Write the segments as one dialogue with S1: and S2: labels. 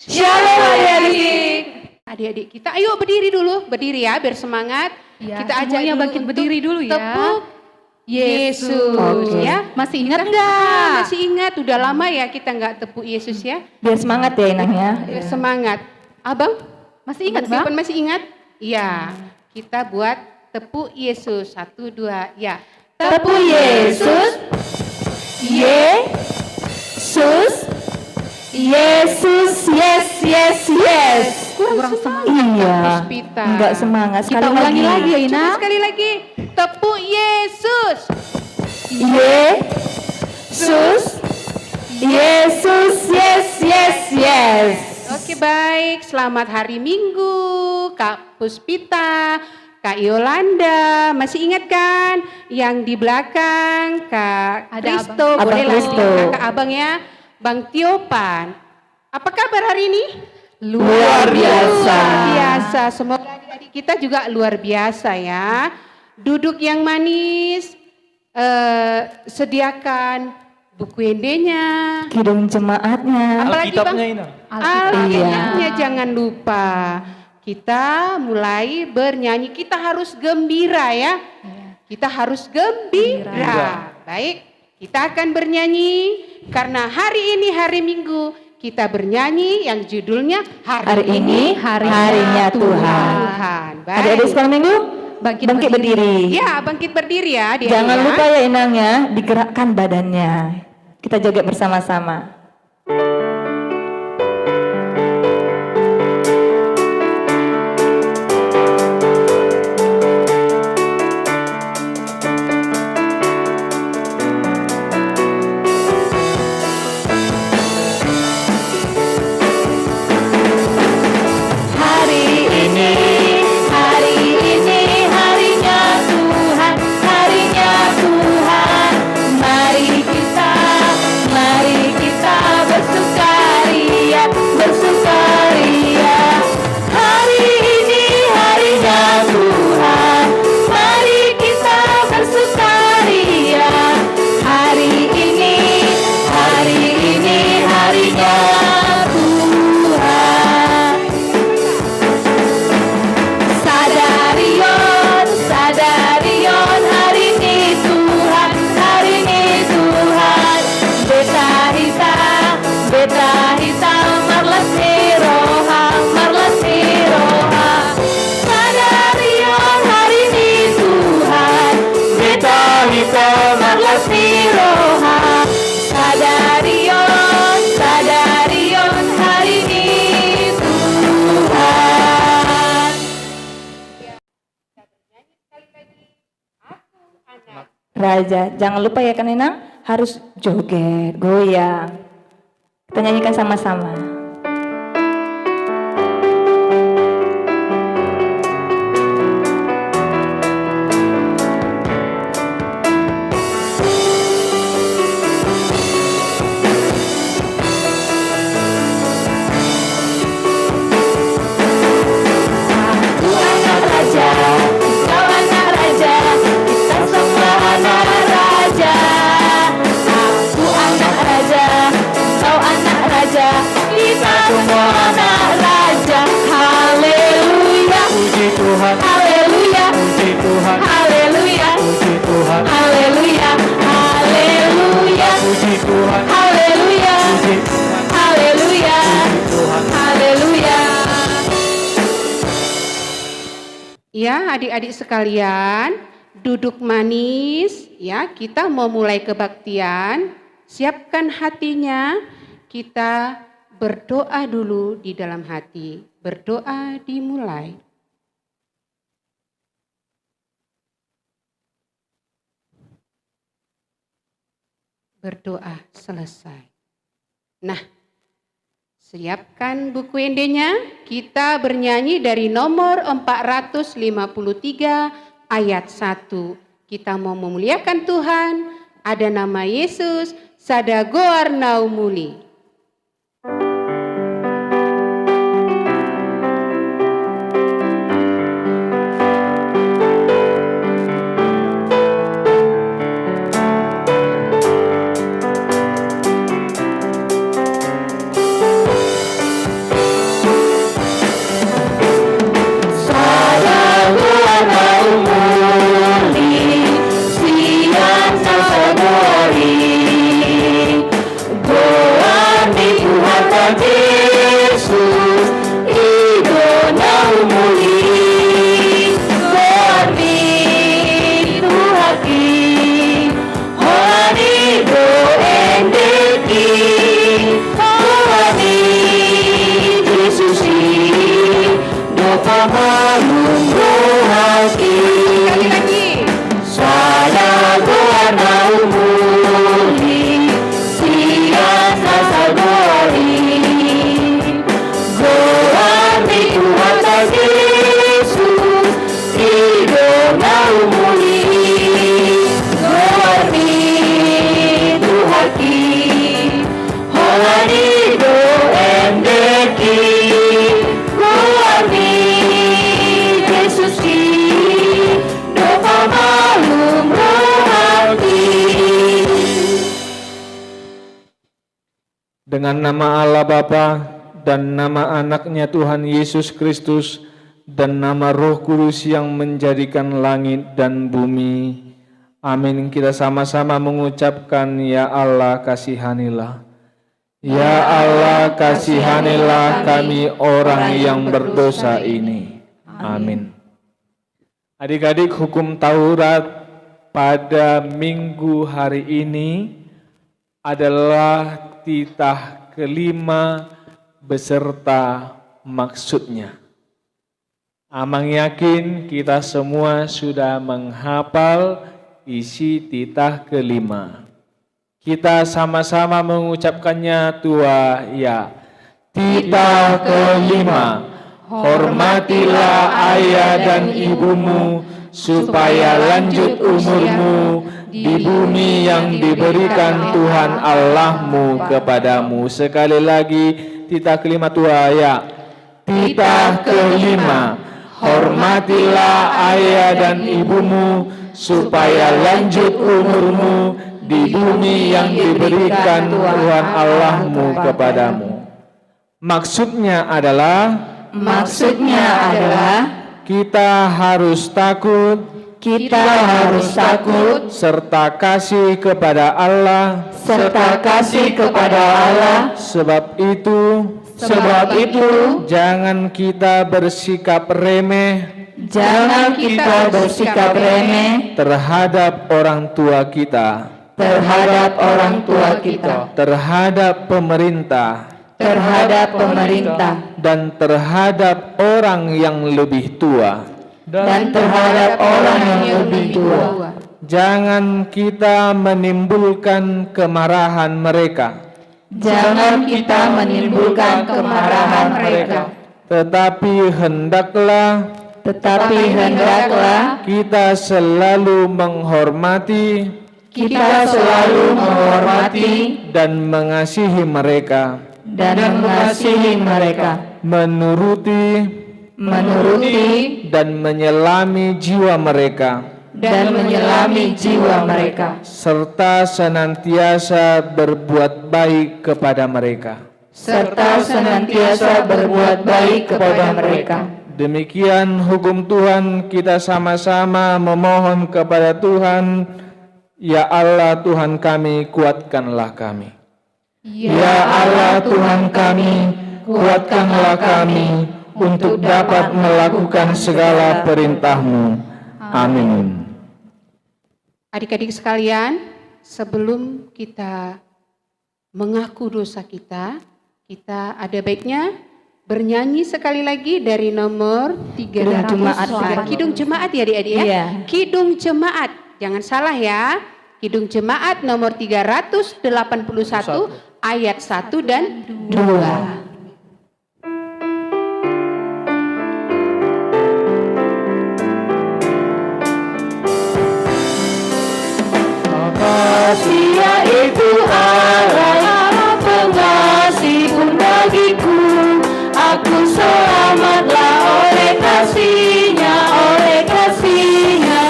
S1: Shalom adik-adik. Adik-adik kita ayo berdiri dulu, berdiri ya biar semangat.
S2: Ya,
S1: Kita ajak
S2: semuanya
S1: dulu
S2: bangkit
S1: untuk
S2: berdiri dulu ya.
S1: Tepuk Yesus
S3: Oke.
S1: ya.
S2: Masih ingat
S1: Kita
S2: enggak?
S1: masih ingat, udah lama ya kita nggak tepuk Yesus ya.
S3: Biar semangat ya Inang ya.
S1: Biar semangat. Abang
S2: Masih ingat,
S1: Bang
S2: Bang?
S1: Stephen masih ingat? Iya. Kita buat tepuk Yesus 1, 2 ya.
S3: Tepuk Yesus. Yesus. Yesus. Yes, yes, yes.
S2: Kurang semangat.
S3: Iya.
S1: Puspita.
S3: Enggak semangat.
S2: Kita
S3: Sekali
S2: ulangi lagi ya,
S1: Coba
S2: Ina.
S1: sekali lagi. Tepuk Yesus.
S3: Yesus. Yesus. Yes, yes, yes.
S1: Oke baik, selamat hari Minggu Kak Puspita, Kak Yolanda, masih ingat kan? Yang di belakang Kak
S2: Ada
S1: Kristo,
S3: Abang.
S1: boleh
S3: Abang
S1: langsung
S3: Kristo.
S1: kakak abang ya, Bang Tiopan. Apa kabar hari ini?
S3: Luar biasa.
S1: Luar biasa, semoga adik-adik kita juga luar biasa ya. Duduk yang manis, sediakan buku endenya.
S3: Kidung jemaatnya.
S1: Apalagi Bang?
S4: Alkitabnya ini.
S1: Alkitabnya jangan lupa. Kita mulai bernyanyi, kita harus gembira ya. Kita harus gembira. Baik, kita akan bernyanyi karena hari ini hari Minggu. Kita bernyanyi yang judulnya
S3: Hari ini harinya Tuhan.
S1: Baik.
S3: Adik-adik sekolah minggu,
S2: Bangkit
S3: bangkit berdiri.
S1: Ya, bangkit berdiri ya. adik-adik
S3: Jangan
S1: ya.
S3: lupa ya Inang ya, digerakkan badannya. Kita jaga bersama-sama. Hari ini harinya Tuhan, harinya Tuhan. Mari kita bersukaria, bersukaria. Hari ini harinya Tuhan, mari kita bersukaria. Hari ini harinya Tuhan. Sadarion, sadarion, hari ini Tuhan, hari ini Tuhan. Beta hitam, marlas siroha, marlas siroha. Sadarion, hari ini Tuhan. Beta hitam, marlas siroha. Sadarion, sadarion, hari ini Tuhan. Raja, jangan lupa ya kan Enang, harus joget, goyang. Kita nyanyikan sama-sama. Aku anak raja, kau anak raja, kita semua anak raja. Aku anak raja, kau anak raja, kita semua anak raja. Haleluya,
S4: Puji Tuhan,
S3: haleluya,
S4: puji Tuhan,
S3: haleluya,
S4: puji Tuhan,
S3: haleluya, haleluya,
S4: puji Tuhan,
S3: haleluya,
S4: puji Tuhan,
S3: haleluya,
S4: Tuhan.
S3: haleluya.
S1: Ya, adik-adik sekalian, duduk manis ya. Kita mau mulai kebaktian. Siapkan hatinya. Kita berdoa dulu di dalam hati. Berdoa dimulai. Berdoa selesai. Nah, siapkan buku endenya. Kita bernyanyi dari nomor 453 ayat 1. Kita mau memuliakan Tuhan. Ada nama Yesus. Sadagoar naumuli.
S3: Alarido endeki Guardi Yesus ki Dopa malum rohati.
S4: Dengan nama Allah Bapa dan nama anaknya Tuhan Yesus Kristus dan nama Roh Kudus yang menjadikan langit dan bumi. Amin. Kita sama-sama mengucapkan, Ya Allah kasihanilah. Ya Allah kasihanilah kami orang yang berdosa ini. Amin. Adik-adik, hukum Taurat pada minggu hari ini adalah titah kelima beserta maksudnya. Amang yakin kita semua sudah menghafal isi titah kelima. Kita sama-sama mengucapkannya tua ya. Titah kelima, hormatilah ayah dan ibumu supaya lanjut umurmu di bumi yang diberikan Tuhan Allahmu kepadamu. Sekali lagi, titah kelima tua ya. Titah kelima, hormatilah ayah dan ibumu supaya lanjut umurmu di bumi yang diberikan Tuhan Allahmu kepadamu. Maksudnya adalah kita harus takut serta kasih kepada Allah, sebab itu jangan kita bersikap remeh terhadap orang tua kita, terhadap pemerintah, dan terhadap orang yang lebih tua. Jangan kita menimbulkan kemarahan mereka. Tetapi hendaklah kita selalu menghormati dan mengasihi mereka, menuruti dan menyelami jiwa mereka, serta senantiasa berbuat baik kepada mereka. Demikian hukum Tuhan, kita sama-sama memohon kepada Tuhan. Ya Allah Tuhan kami, kuatkanlah kami. Ya Allah Tuhan kami, kuatkanlah kami untuk dapat melakukan segala perintah-Mu. Amin.
S1: Adik-adik sekalian, sebelum kita mengaku dosa kita ada baiknya bernyanyi sekali lagi dari nomor 300. Kidung Jemaat ya adik-adik ya.
S3: Iya.
S1: Kidung Jemaat, jangan salah ya. Kidung Jemaat nomor 381 ayat 1 dan 2.
S3: Dia itu Allah pengasih pun bagiku, aku selamatlah oleh kasihnya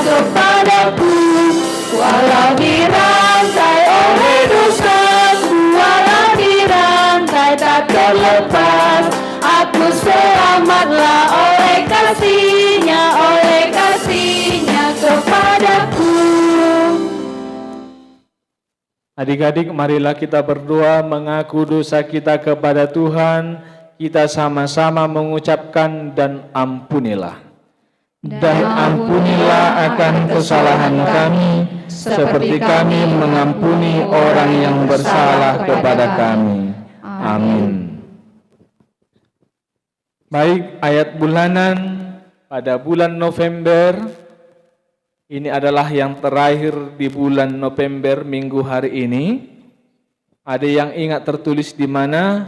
S3: kepadaku. Walau dirantai oleh dosaku, walau dirantai tak terlepas, aku selamatlah oleh kasihnya kepadaku.
S4: Adik-adik, marilah kita berdoa mengaku dosa kita kepada Tuhan. Kita sama-sama mengucapkan dan ampunilah. Dan ampunilah akan kesalahan kami, seperti kami mengampuni orang yang bersalah kepada kami. Amin. Baik, ayat bulanan pada bulan November. Ini adalah yang terakhir di bulan November minggu hari ini. Ada yang ingat tertulis di mana?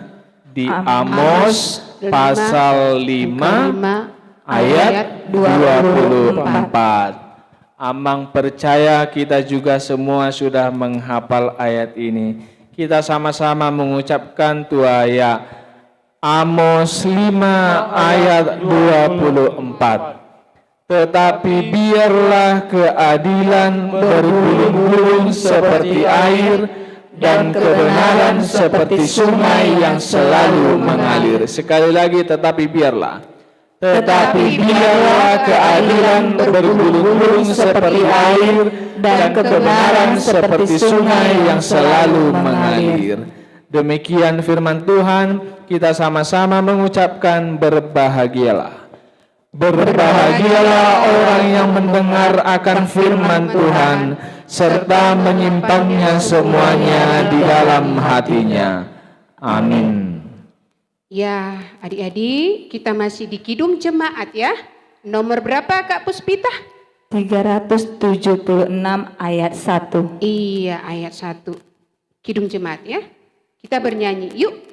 S4: Di Amos pasal 5 ayat 24. Amang percaya kita juga semua sudah menghafal ayat ini. kita sama-sama mengucapkan tuaya Amos 5 ayat 24. Tetapi biarlah keadilan bergulung-gulung seperti air dan kebenaran seperti sungai yang selalu mengalir. Sekali lagi, tetapi biarlah. Tetapi biarlah keadilan bergulung-gulung seperti air dan kebenaran seperti sungai yang selalu mengalir. Demikian firman Tuhan, kita sama-sama mengucapkan berbahagialah. Berbahagialah orang yang mendengar akan firman Tuhan serta menyimpannya semuanya di dalam hatinya. Amin.
S1: Ya, adik-adik, kita masih di Kidung Jemaat ya. Nomor berapa Kak Puspita?
S3: 376 ayat 1.
S1: Iya, ayat 1. Kidung Jemaat ya. Kita bernyanyi, yuk.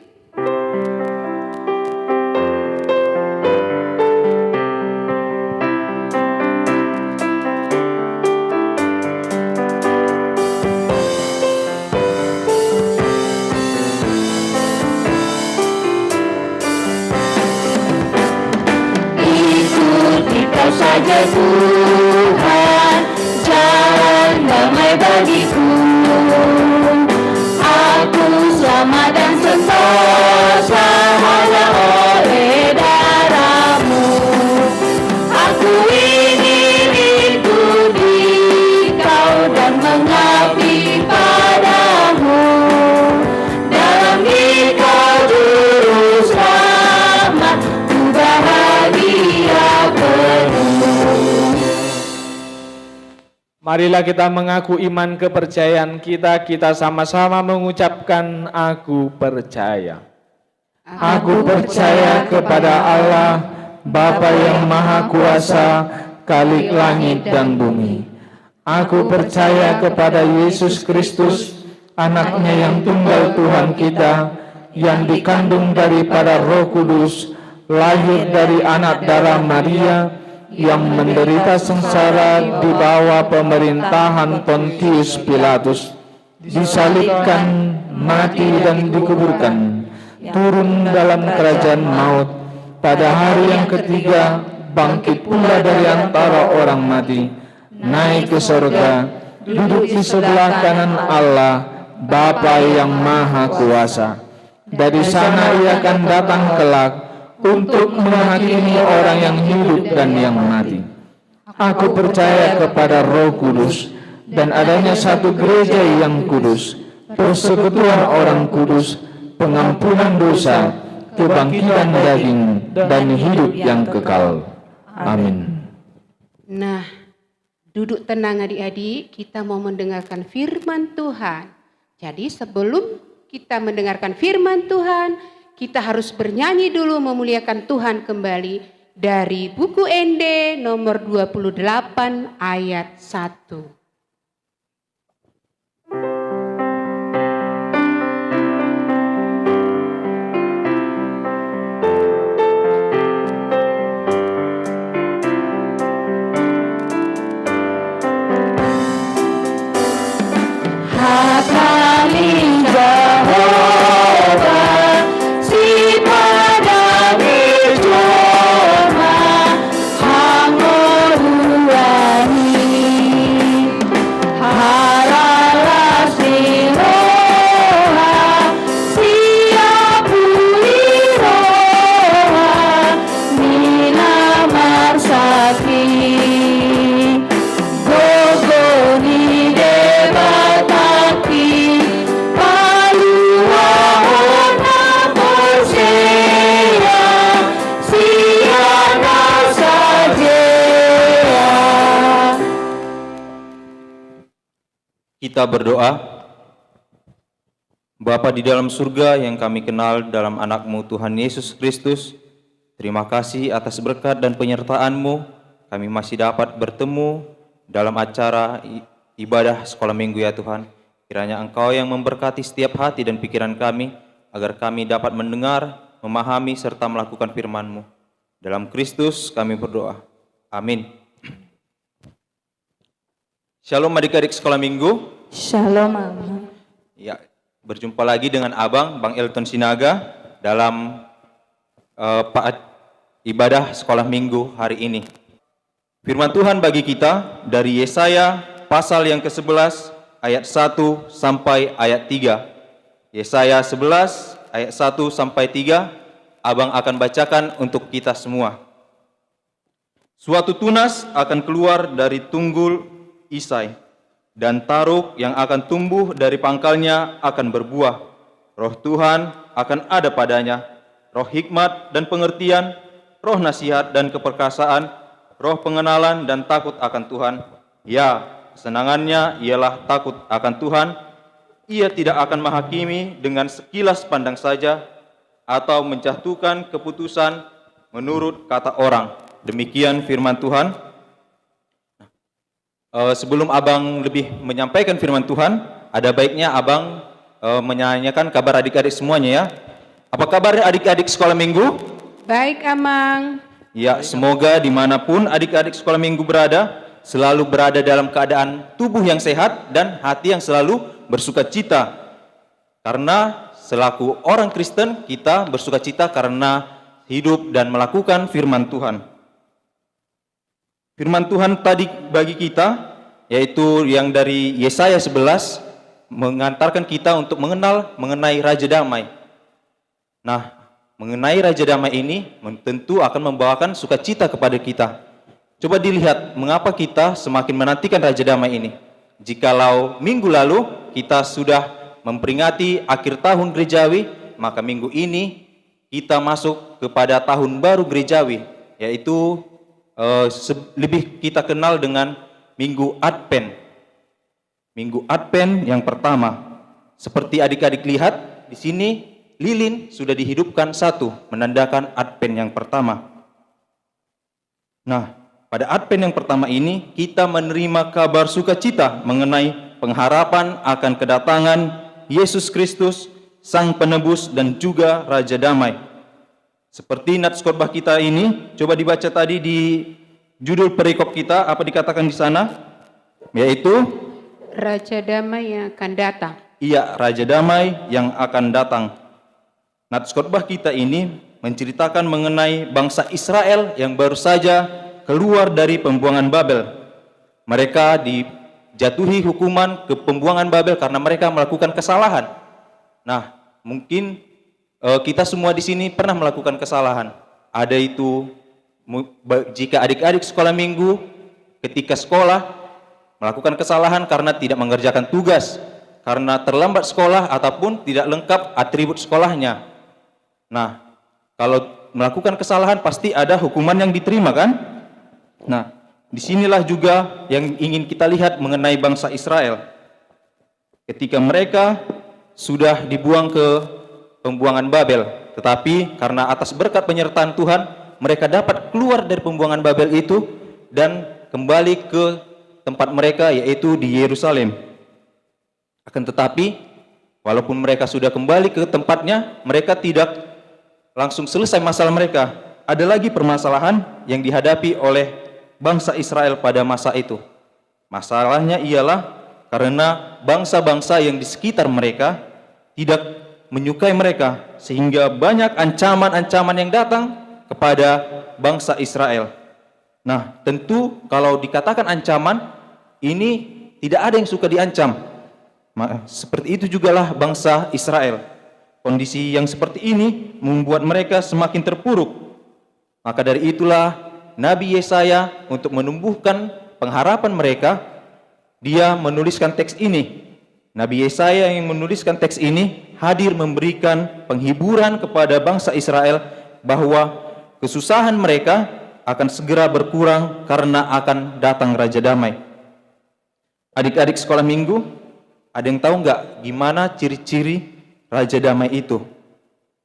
S3: Saja Tuhan, jalan damai bagiku. Aku selamat dan sentosa hanya oleh darah-Mu. Aku ingin ikuti Kau dan mengabdi padamu. Dalam Dikau juru selamat, ku bahagia penuh.
S4: Marilah kita mengaku iman kepercayaan kita sama-sama mengucapkan aku percaya. Aku percaya kepada Allah, Bapa yang Maha Kuasa, Khalik langit dan bumi. Aku percaya kepada Yesus Kristus, anaknya yang tunggal Tuhan kita, yang dikandung daripada Roh Kudus, lahir dari anak darah Maria, yang menderita sengsara di bawah pemerintahan Pontius Pilatus, disalibkan, mati dan dikuburkan, turun dalam kerajaan maut, pada hari yang ketiga bangkit pula dari antara orang mati, naik ke surga, duduk di sebelah kanan Allah, Bapa yang Maha Kuasa. Dari sana Ia akan datang kelak untuk menghakimi orang yang hidup dan yang mati. Aku percaya kepada Roh Kudus dan adanya satu gereja yang kudus, persekutuan orang kudus, pengampunan dosa, kebangkitan daging, dan hidup yang kekal. Amin.
S1: Nah, duduk tenang adik-adik, kita mau mendengarkan firman Tuhan. Jadi sebelum kita mendengarkan firman Tuhan, kita harus bernyanyi dulu memuliakan Tuhan kembali dari buku ND nomor 28 ayat 1.
S5: Kita berdoa. Bapa di dalam surga yang kami kenal dalam anak-Mu Tuhan Yesus Kristus, terima kasih atas berkat dan penyertaan-Mu, kami masih dapat bertemu dalam acara ibadah sekolah minggu ya Tuhan. Kiranya Engkau yang memberkati setiap hati dan pikiran kami, agar kami dapat mendengar, memahami, serta melakukan firman-Mu. Dalam Kristus kami berdoa. Amin. Shalom adik-adik sekolah minggu.
S3: Shalom, Mama.
S5: Ya, berjumpa lagi dengan Abang, Bang Elton Sinaga dalam ibadah sekolah minggu hari ini. Firman Tuhan bagi kita dari Yesaya pasal yang ke-11 ayat 1 sampai ayat 3. Yesaya 11 ayat 1 sampai 3, Abang akan bacakan untuk kita semua. Suatu tunas akan keluar dari tunggul Isai, dan taruk yang akan tumbuh dari pangkalnya akan berbuah. Roh Tuhan akan ada padanya, roh hikmat dan pengertian, roh nasihat dan keperkasaan, roh pengenalan dan takut akan Tuhan. Ya, kesenangannya ialah takut akan Tuhan. Ia tidak akan menghakimi dengan sekilas pandang saja, atau menjatuhkan keputusan menurut kata orang. Demikian firman Tuhan. Sebelum Abang lebih menyampaikan firman Tuhan, ada baiknya Abang menyanyikan kabar adik-adik semuanya ya. Apa kabar adik-adik sekolah minggu?
S1: Baik, Amang.
S5: Ya, semoga dimanapun adik-adik sekolah minggu berada, selalu berada dalam keadaan tubuh yang sehat dan hati yang selalu bersuka cita. Karena selaku orang Kristen, kita bersuka cita karena hidup dan melakukan firman Tuhan. Firman Tuhan tadi bagi kita, yaitu yang dari Yesaya 11, mengantarkan kita untuk mengenal mengenai Raja Damai. Nah, mengenai Raja Damai ini tentu akan membawakan sukacita kepada kita. Coba dilihat mengapa kita semakin menantikan Raja Damai ini. Jikalau minggu lalu kita sudah memperingati akhir tahun gerejawi, maka minggu ini kita masuk kepada tahun baru gerejawi, yaitu lebih kita kenal dengan Minggu Advent. Minggu Advent yang pertama. Seperti adik-adik lihat di sini, lilin sudah dihidupkan satu, menandakan Advent yang pertama. Nah, pada Advent yang pertama ini kita menerima kabar sukacita mengenai pengharapan akan kedatangan Yesus Kristus, Sang Penebus dan juga Raja Damai. Seperti nats khotbah kita ini, coba dibaca tadi di judul perikop kita, apa dikatakan di sana? Yaitu
S1: Raja Damai yang akan datang.
S5: Iya, Raja Damai yang akan datang. Nats khotbah kita ini menceritakan mengenai bangsa Israel yang baru saja keluar dari pembuangan Babel. Mereka dijatuhi hukuman ke pembuangan Babel karena mereka melakukan kesalahan. Nah, mungkin kita semua di sini pernah melakukan kesalahan. Ada itu jika adik-adik sekolah minggu ketika sekolah melakukan kesalahan karena tidak mengerjakan tugas, karena terlambat sekolah ataupun tidak lengkap atribut sekolahnya. Nah, kalau melakukan kesalahan pasti ada hukuman yang diterima kan? Nah, disinilah juga yang ingin kita lihat mengenai bangsa Israel. Ketika mereka sudah dibuang ke pembuangan Babel, tetapi karena atas berkat penyertaan Tuhan, mereka dapat keluar dari pembuangan Babel itu dan kembali ke tempat mereka, yaitu di Yerusalem. Akan tetapi, walaupun mereka sudah kembali ke tempatnya, mereka tidak langsung selesai masalah mereka. Ada lagi permasalahan yang dihadapi oleh bangsa Israel pada masa itu. Masalahnya ialah karena bangsa-bangsa yang di sekitar mereka tidak menyukai mereka, sehingga banyak ancaman-ancaman yang datang kepada bangsa Israel. Nah, tentu kalau dikatakan ancaman, ini tidak ada yang suka diancam. Seperti itu jugalah bangsa Israel. Kondisi yang seperti ini membuat mereka semakin terpuruk. Maka dari itulah Nabi Yesaya untuk menumbuhkan pengharapan mereka, dia menuliskan teks ini. Nabi Yesaya yang menuliskan teks ini hadir memberikan penghiburan kepada bangsa Israel bahwa kesusahan mereka akan segera berkurang karena akan datang Raja Damai. Adik-adik sekolah minggu, ada yang tahu nggak gimana ciri-ciri Raja Damai itu?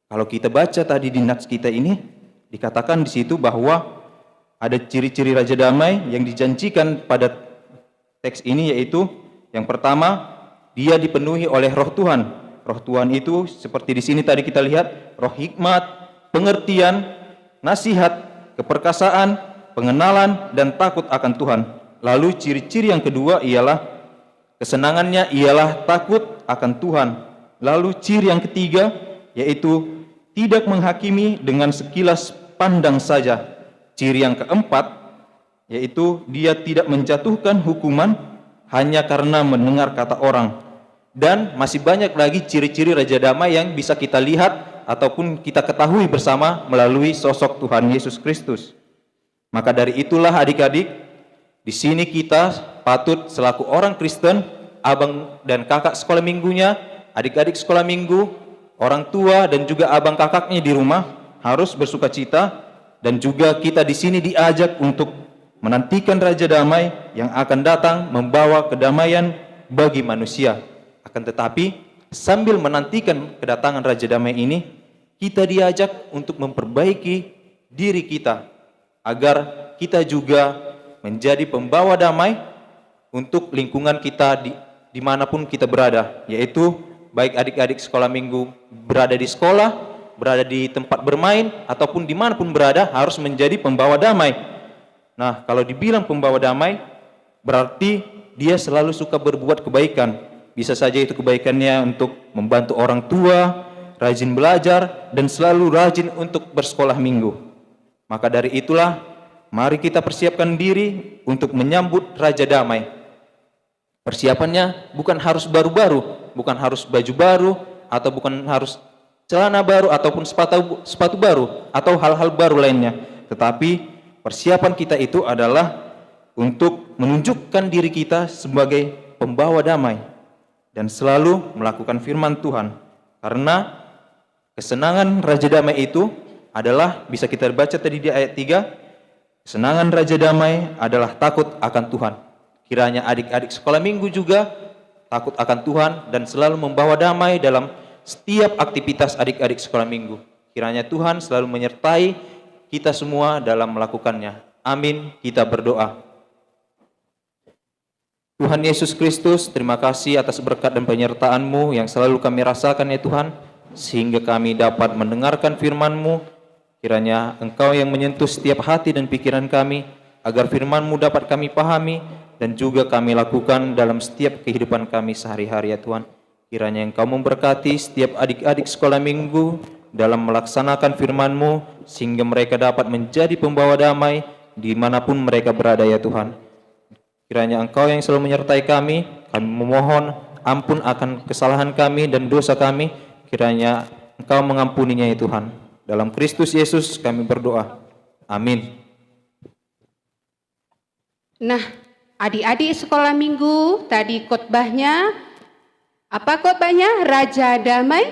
S5: Kalau kita baca tadi di nats kita ini, dikatakan di situ bahwa ada ciri-ciri Raja Damai yang dijanjikan pada teks ini, yaitu yang pertama, dia dipenuhi oleh Roh Tuhan. Roh Tuhan itu seperti di sini tadi kita lihat, roh hikmat, pengertian, nasihat, keperkasaan, pengenalan dan takut akan Tuhan. Lalu ciri-ciri yang kedua ialah kesenangannya ialah takut akan Tuhan. Lalu ciri yang ketiga yaitu tidak menghakimi dengan sekilas pandang saja. Ciri yang keempat yaitu dia tidak menjatuhkan hukuman hanya karena mendengar kata orang. Dan masih banyak lagi ciri-ciri Raja Damai yang bisa kita lihat ataupun kita ketahui bersama melalui sosok Tuhan Yesus Kristus. Maka dari itulah adik-adik, di sini kita patut selaku orang Kristen, abang dan kakak sekolah minggunya, adik-adik sekolah minggu, orang tua dan juga abang kakaknya di rumah harus bersukacita, dan juga kita di sini diajak untuk menantikan Raja Damai yang akan datang membawa kedamaian bagi manusia. Akan tetapi sambil menantikan kedatangan Raja Damai ini, kita diajak untuk memperbaiki diri kita agar kita juga menjadi pembawa damai untuk lingkungan kita dimanapun kita berada, yaitu baik adik-adik sekolah minggu berada di sekolah, berada di tempat bermain, ataupun dimanapun berada harus menjadi pembawa damai. Nah, kalau dibilang pembawa damai, berarti dia selalu suka berbuat kebaikan. Bisa saja itu kebaikannya untuk membantu orang tua, rajin belajar, dan selalu rajin untuk bersekolah minggu. Maka dari itulah, mari kita persiapkan diri untuk menyambut Raja Damai. Persiapannya bukan harus baru-baru, bukan harus baju baru, atau bukan harus celana baru, ataupun sepatu baru, atau hal-hal baru lainnya. Tetapi persiapan kita itu adalah untuk menunjukkan diri kita sebagai pembawa damai dan selalu melakukan firman Tuhan. Karena kesenangan Raja Damai itu adalah, bisa kita baca tadi di ayat 3, kesenangan Raja Damai adalah takut akan Tuhan. Kiranya adik-adik sekolah minggu juga takut akan Tuhan dan selalu membawa damai dalam setiap aktivitas adik-adik sekolah minggu. Kiranya Tuhan selalu menyertai kita semua dalam melakukannya. Amin. Kita berdoa. Tuhan Yesus Kristus, terima kasih atas berkat dan penyertaan-Mu yang selalu kami rasakan ya Tuhan, sehingga kami dapat mendengarkan firman-Mu. Kiranya Engkau yang menyentuh setiap hati dan pikiran kami, agar firman-Mu dapat kami pahami dan juga kami lakukan dalam setiap kehidupan kami sehari-hari ya Tuhan. Kiranya Engkau memberkati setiap adik-adik sekolah minggu dalam melaksanakan firman-Mu, sehingga mereka dapat menjadi pembawa damai dimanapun mereka berada ya Tuhan. Kiranya Engkau yang selalu menyertai kami memohon ampun akan kesalahan kami dan dosa kami. Kiranya Engkau mengampuninya ya Tuhan. Dalam Kristus Yesus kami berdoa. Amin.
S1: Nah, adik-adik sekolah minggu, tadi khotbahnya, apa khotbahnya? Raja Damai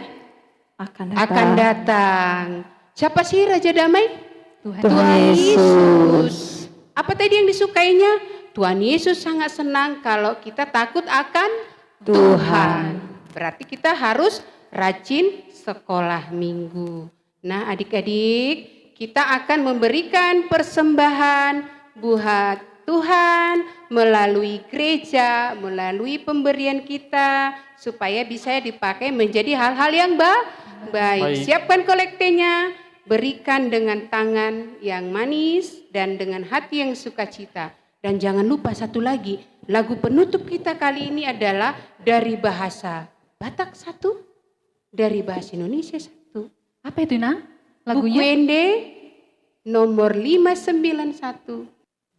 S1: akan datang. Siapa sih Raja Damai?
S3: Tuhan
S1: Yesus. Apa tadi yang disukainya? Tuhan Yesus sangat senang kalau kita takut akan Tuhan. Berarti kita harus rajin sekolah minggu. Nah, adik-adik, kita akan memberikan persembahan buat Tuhan melalui gereja, melalui pemberian kita, supaya bisa dipakai menjadi hal-hal yang baik. Siapkan kolektenya, berikan dengan tangan yang manis dan dengan hati yang sukacita. Dan jangan lupa satu lagi, lagu penutup kita kali ini adalah dari bahasa Batak satu, dari bahasa Indonesia satu.
S2: Apa itu, Nah?
S1: Buku
S2: Lagunya?
S1: Ende nomor 591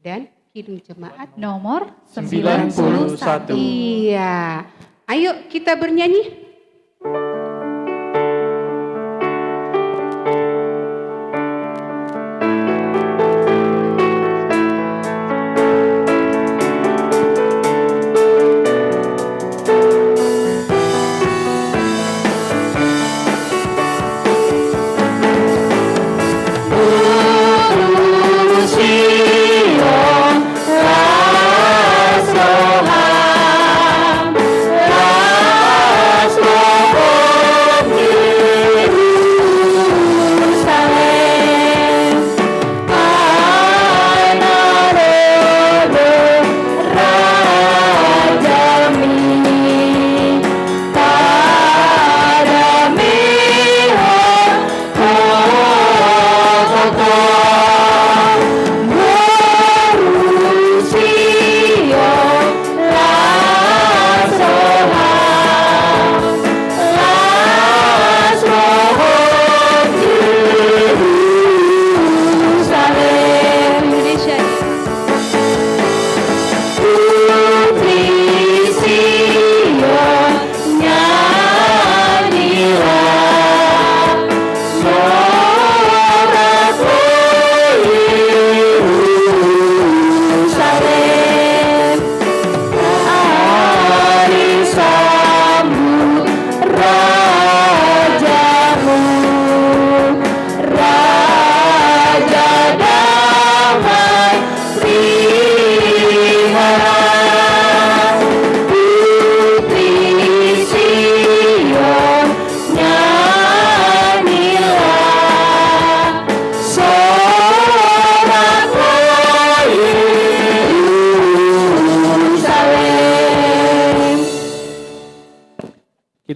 S1: dan Kidung Jemaat
S2: Nomor
S4: 91.
S2: 91.
S1: Iya. Ayo kita bernyanyi.
S3: Ras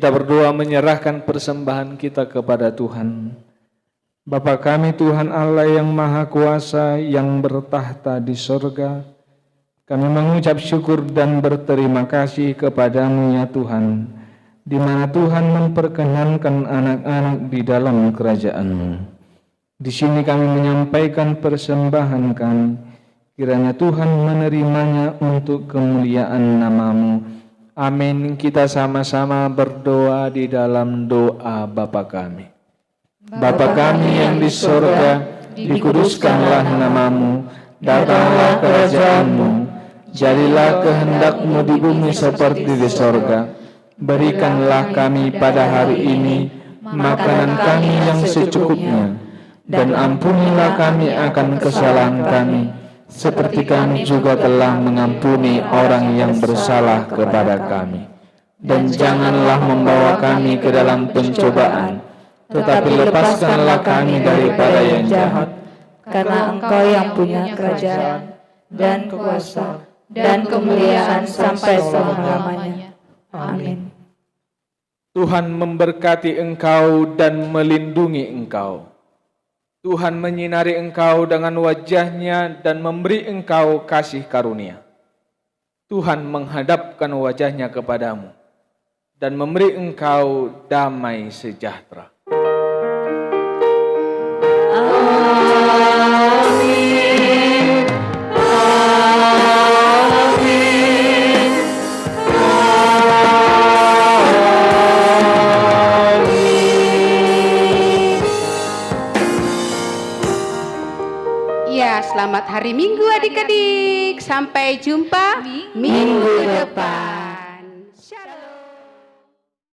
S4: Kita berdoa menyerahkan persembahan kita kepada Tuhan. Bapa kami Tuhan Allah yang Maha Kuasa yang bertahta di sorga, kami mengucap syukur dan berterima kasih kepadamu ya Tuhan, di mana Tuhan memperkenankan anak-anak di dalam kerajaan-Mu. Di sini kami menyampaikan persembahan kami, kiranya Tuhan menerimanya untuk kemuliaan nama-Mu. Amin. Kita sama-sama berdoa di dalam doa Bapa kami. Bapa kami yang di sorga, dikuduskanlah nama-Mu, datanglah kerajaan-Mu, jadilah kehendak-Mu di bumi seperti di sorga. Berikanlah kami pada hari ini makanan kami yang secukupnya, dan ampunilah kami akan kesalahan kami, seperti kami juga telah mengampuni orang yang bersalah kepada kami. Dan janganlah membawa kami ke dalam pencobaan, tetapi lepaskanlah kami daripada yang jahat.
S3: Karena Engkau yang punya kerajaan dan kuasa dan kemuliaan sampai selama-lamanya. Amin.
S4: Tuhan memberkati engkau dan melindungi engkau. Tuhan menyinari engkau dengan wajah-Nya dan memberi engkau kasih karunia. Tuhan menghadapkan wajah-Nya kepadamu dan memberi engkau damai sejahtera.
S1: Ya, selamat hari Minggu adik-adik. Sampai jumpa minggu depan.